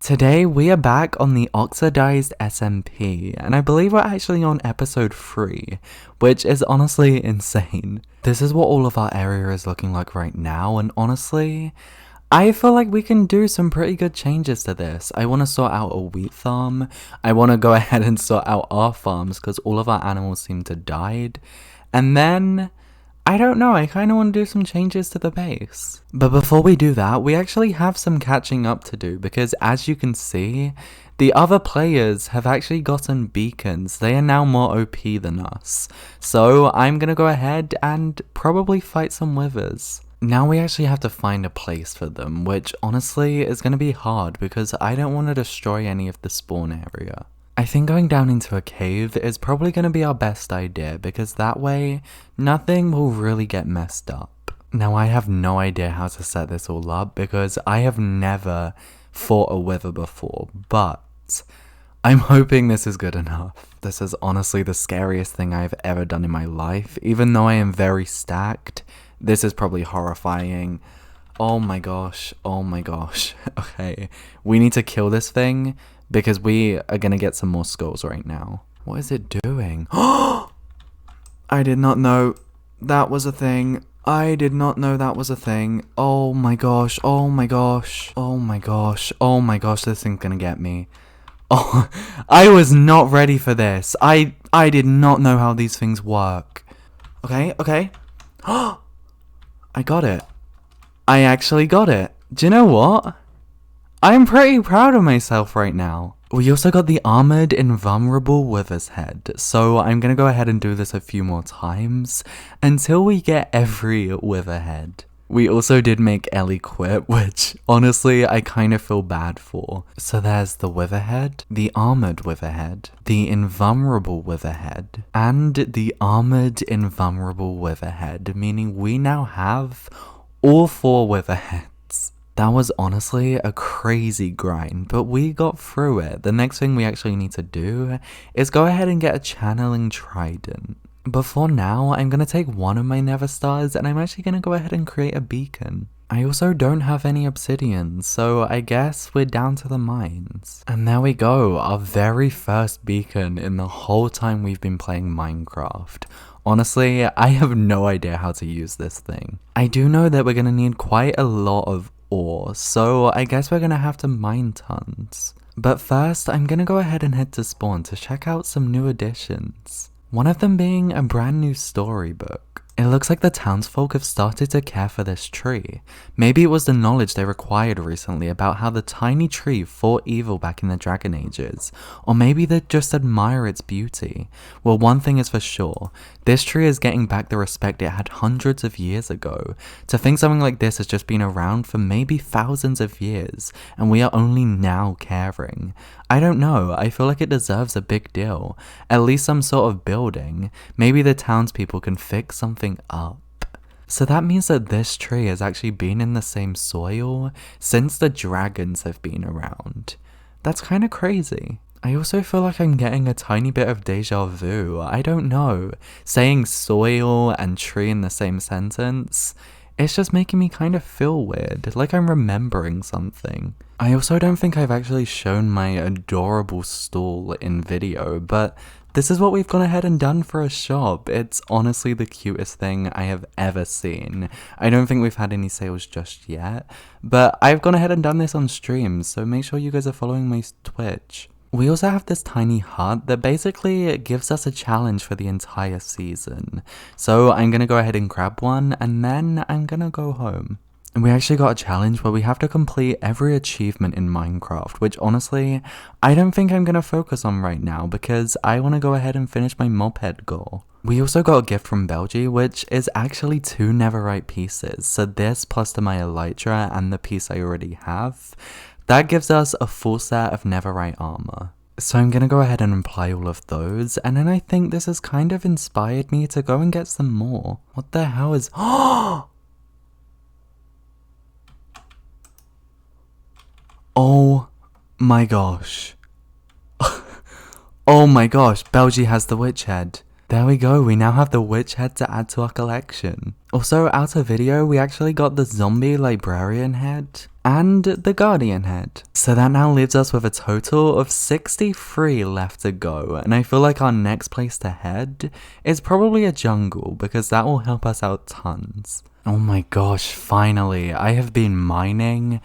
Today we are back on the Oxidized SMP, and I believe we're actually on episode 3, which is honestly insane. This is what all of our area is looking like right now, and honestly, I feel like we can do some pretty good changes to this. I want to sort out a wheat farm. I want to go ahead and sort out our farms because all of our animals seem to died. And then, I don't know, I kind of want to do some changes to the base. But before we do that, we actually have some catching up to do because as you can see, the other players have actually gotten beacons. They are now more OP than us. So I'm going to go ahead and probably fight some withers. Now we actually have to find a place for them, which honestly is going to be hard because I don't want to destroy any of the spawn area. I think going down into a cave is probably going to be our best idea because that way nothing will really get messed up. Now I have no idea how to set this all up because I have never fought a wither before, but I'm hoping this is good enough. This is honestly the scariest thing I've ever done in my life. Even though I am very stacked, this is probably horrifying. Oh my gosh, oh my gosh. Okay, we need to kill this thing because we are gonna get some more skulls right now. What is it doing? I did not know that was a thing. I did not know that was a thing. Oh my gosh, oh my gosh, oh my gosh, oh my gosh, this thing's gonna get me. Oh, I was not ready for this. I did not know how these things work. Okay, okay. I got it. I actually got it. Do you know what? I'm pretty proud of myself right now. We also got the armored invulnerable wither's head, so I'm gonna go ahead and do this a few more times until we get every wither head. We also did make Ellie quit, which honestly I kind of feel bad for. So there's the wither head, the armored wither head, the invulnerable wither head, and the armored invulnerable wither head, meaning we now have all 4 wither heads. That was honestly a crazy grind, but we got through it. The next thing we actually need to do is go ahead and get a channeling trident. Before now, I'm going to take one of my nether stars and I'm actually going to go ahead and create a beacon. I also don't have any obsidian, so I guess we're down to the mines. And there we go, our very first beacon in the whole time we've been playing Minecraft. Honestly, I have no idea how to use this thing. I do know that we're going to need quite a lot of ore, so I guess we're going to have to mine tons. But first, I'm going to go ahead and head to spawn to check out some new additions. One of them being a brand new storybook. It looks like the townsfolk have started to care for this tree. Maybe it was the knowledge they required recently about how the tiny tree fought evil back in the Dragon Ages. Or maybe they just admire its beauty. Well, one thing is for sure, this tree is getting back the respect it had hundreds of years ago. To think something like this has just been around for maybe thousands of years, and we are only now caring. I don't know, I feel like it deserves a big deal. At least some sort of building. Maybe the townspeople can fix something up. So that means that this tree has actually been in the same soil since the dragons have been around. That's kind of crazy. I also feel like I'm getting a tiny bit of deja vu. I don't know. Saying soil and tree in the same sentence, it's just making me kind of feel weird, like I'm remembering something. I also don't think I've actually shown my adorable stool in video, but this is what we've gone ahead and done for a shop. It's honestly the cutest thing I have ever seen. I don't think we've had any sales just yet, but I've gone ahead and done this on stream, so make sure you guys are following my Twitch. We also have this tiny hut that basically gives us a challenge for the entire season. So I'm going to go ahead and grab one and then I'm going to go home. And we actually got a challenge where we have to complete every achievement in Minecraft, which honestly, I don't think I'm going to focus on right now because I want to go ahead and finish my moped goal. We also got a gift from Belgie, which is actually 2 netherite pieces. So this plus to my elytra and the piece I already have. That gives us a full set of netherite armor. So I'm gonna go ahead and apply all of those, and then I think this has kind of inspired me to go and get some more. What the hell is— oh my gosh. Oh my gosh, Belgie has the witch head. There we go, we now have the witch head to add to our collection. Also, out of video, we actually got the zombie librarian head and the guardian head. So that now leaves us with a total of 63 left to go, and I feel like our next place to head is probably a jungle because that will help us out tons. Oh my gosh, finally, I have been mining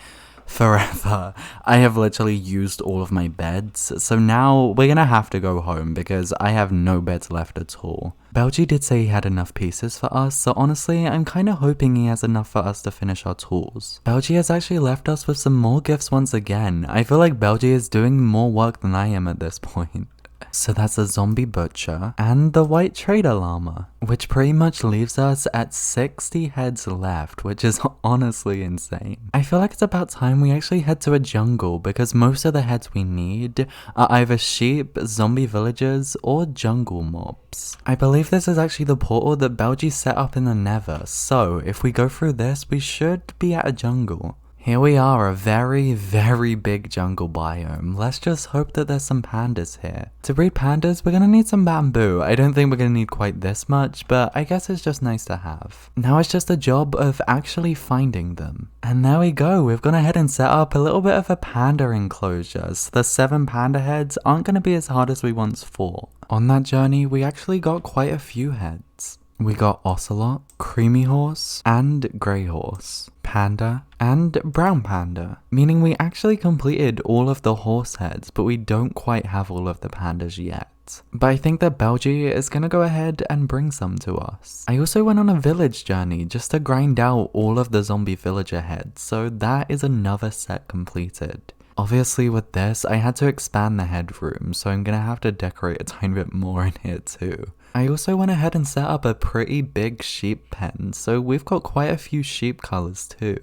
forever. I have literally used all of my beds, so now we're gonna have to go home because I have no beds left at all. Belgi did say he had enough pieces for us, so honestly, I'm kinda hoping he has enough for us to finish our tools. Belgi has actually left us with some more gifts once again. I feel like Belgi is doing more work than I am at this point. So that's the zombie butcher and the white trader llama, which pretty much leaves us at 60 heads left, which is honestly insane. I feel like it's about time we actually head to a jungle because most of the heads we need are either sheep, zombie villagers, or jungle mobs. I believe this is actually the portal that Belgi set up in the nether, so if we go through this, we should be at a jungle. Here we are, a very, very big jungle biome. Let's just hope that there's some pandas here. To breed pandas, we're gonna need some bamboo. I don't think we're gonna need quite this much, but I guess it's just nice to have. Now it's just a job of actually finding them. And there we go, we've gone ahead and set up a little bit of a panda enclosure, so the 7 panda heads aren't gonna be as hard as we once thought. On that journey, we actually got quite a few heads. We got ocelot, creamy horse, and grey horse, panda, and brown panda, meaning we actually completed all of the horse heads, but we don't quite have all of the pandas yet. But I think that Belgi is gonna go ahead and bring some to us. I also went on a village journey just to grind out all of the zombie villager heads, so that is another set completed. Obviously with this, I had to expand the headroom, so I'm gonna have to decorate a tiny bit more in here too. I also went ahead and set up a pretty big sheep pen, so we've got quite a few sheep colors too.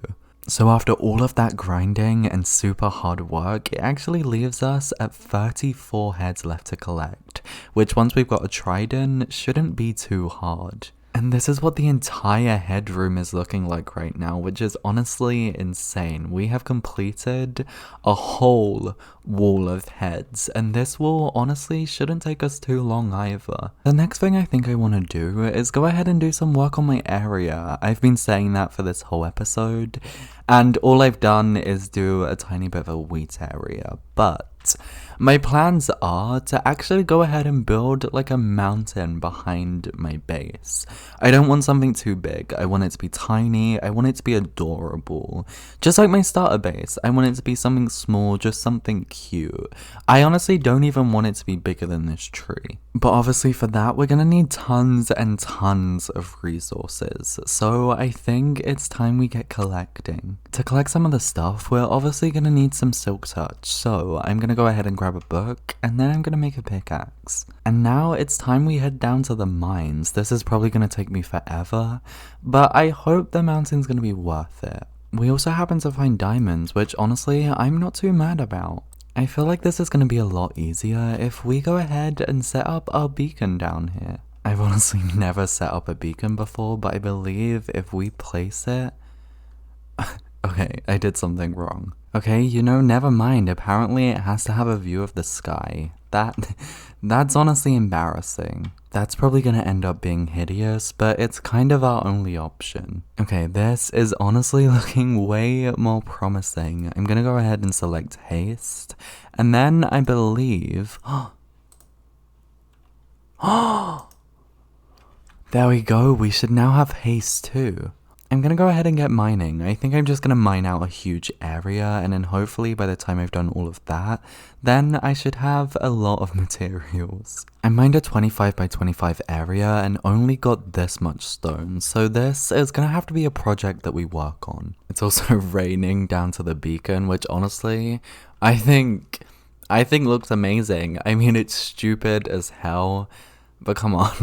So after all of that grinding and super hard work, it actually leaves us at 34 heads left to collect, which once we've got a trident, shouldn't be too hard. And this is what the entire headroom is looking like right now, which is honestly insane. We have completed a whole wall of heads, and this wall honestly shouldn't take us too long either. The next thing I think I want to do is go ahead and do some work on my area. I've been saying that for this whole episode, and all I've done is do a tiny bit of a wheat area, but my plans are to actually go ahead and build like a mountain behind my base. I don't want something too big. I want it to be tiny. I want it to be adorable. Just like my starter base. I want it to be something small, just something cute. I honestly don't even want it to be bigger than this tree. But obviously for that, we're gonna need tons and tons of resources. So I think it's time we get collecting. To collect some of the stuff, we're obviously gonna need some silk touch. So I'm gonna go ahead and grab a book, and then I'm gonna make a pickaxe. And now it's time we head down to the mines. This is probably gonna take me forever, but I hope the mountain's gonna be worth it. We also happen to find diamonds, which honestly, I'm not too mad about. I feel like this is gonna be a lot easier if we go ahead and set up our beacon down here. I've honestly never set up a beacon before, but I believe if we place it... Okay, I did something wrong. Okay, you know, never mind. Apparently it has to have a view of the sky. That's honestly embarrassing. That's probably gonna end up being hideous, but it's kind of our only option. Okay, this is honestly looking way more promising. I'm gonna go ahead and select haste, and then I believe... There we go, we should now have haste too. I'm gonna go ahead and get mining. I think I'm just gonna mine out a huge area, and then hopefully by the time I've done all of that, then I should have a lot of materials. I mined a 25 by 25 area and only got this much stone, so this is gonna have to be a project that we work on. It's also raining down to the beacon, which honestly, I think looks amazing. I mean, it's stupid as hell, but come on,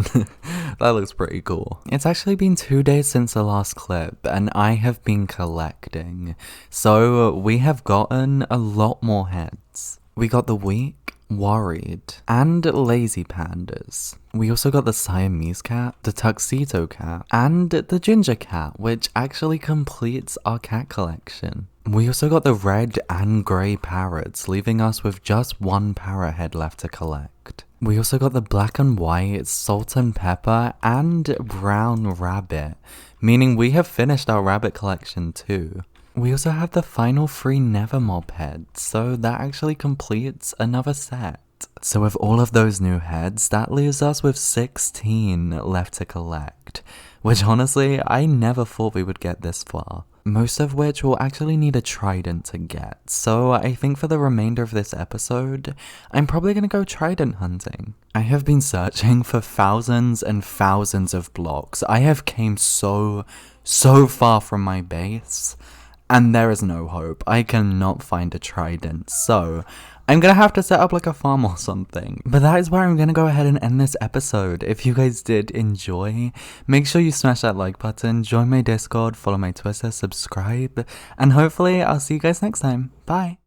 that looks pretty cool. It's actually been 2 days since the last clip, and I have been collecting. So we have gotten a lot more heads. We got the weak, worried, and lazy pandas. We also got the Siamese cat, the tuxedo cat, and the ginger cat, which actually completes our cat collection. We also got the red and grey parrots, leaving us with just one parrot head left to collect. We also got the black and white, salt and pepper, and brown rabbit, meaning we have finished our rabbit collection too. We also have the final 3 Nevermop heads, so that actually completes another set. So with all of those new heads, that leaves us with 16 left to collect, which honestly, I never thought we would get this far. Most of which will actually need a trident to get, so I think for the remainder of this episode, I'm probably gonna go trident hunting. I have been searching for thousands and thousands of blocks. I have came so far from my base, and there is no hope. I cannot find a trident, so I'm gonna have to set up like a farm or something. But that is where I'm gonna go ahead and end this episode. If you guys did enjoy, make sure you smash that like button, join my Discord, follow my Twitter, subscribe, and hopefully I'll see you guys next time. Bye!